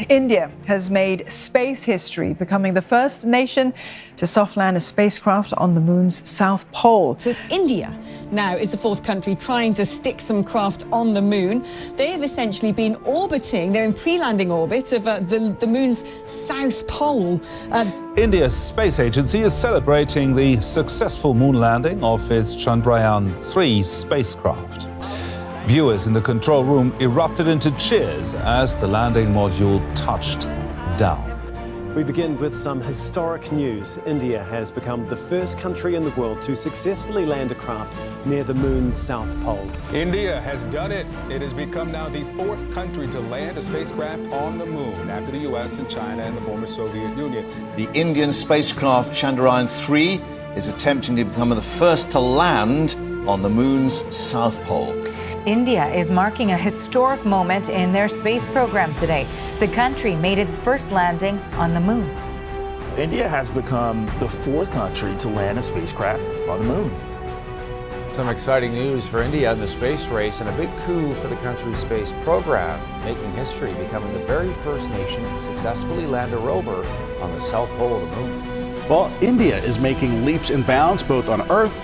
India has made space history, becoming the first nation to soft land a spacecraft on the moon's south pole. So India now is the fourth country trying to stick some craft on the moon. They have essentially been orbiting, they're in pre-landing orbit of the moon's south pole. India's space agency is celebrating the successful moon landing of its Chandrayaan-3 spacecraft. Viewers in the control room erupted into cheers as the landing module touched down. We begin with some historic news. India has become the first country in the world to successfully land a craft near the moon's south pole. India has done it. It has become now the fourth country to land a spacecraft on the moon after the US and China and the former Soviet Union. The Indian spacecraft Chandrayaan-3 is attempting to become the first to land on the moon's south pole. India is marking a historic moment in their space program today. The country made its first landing on the moon. India has become the fourth country to land a spacecraft on the moon. Some exciting news for India in the space race and a big coup for the country's space program, making history, becoming the very first nation to successfully land a rover on the south pole of the moon. Well, India is making leaps and bounds both on Earth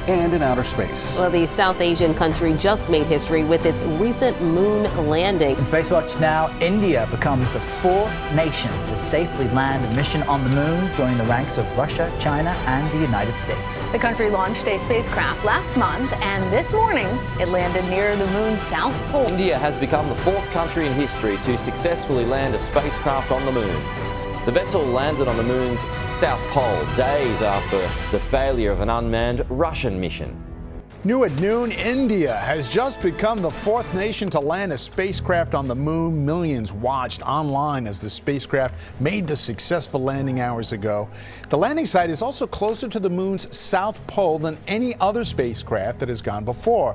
and in outer space. Well, the South Asian country just made history with its recent moon landing. In Space Watch Now, India becomes the fourth nation to safely land a mission on the moon, joining the ranks of Russia, China, and the United States. The country launched a spacecraft last month, and this morning it landed near the moon's south pole. India has become the fourth country in history to successfully land a spacecraft on the moon. The vessel landed on the moon's south pole days after the failure of an unmanned Russian mission. New at noon, India has just become the fourth nation to land a spacecraft on the moon. Millions watched online as the spacecraft made the successful landing hours ago. The landing site is also closer to the moon's south pole than any other spacecraft that has gone before.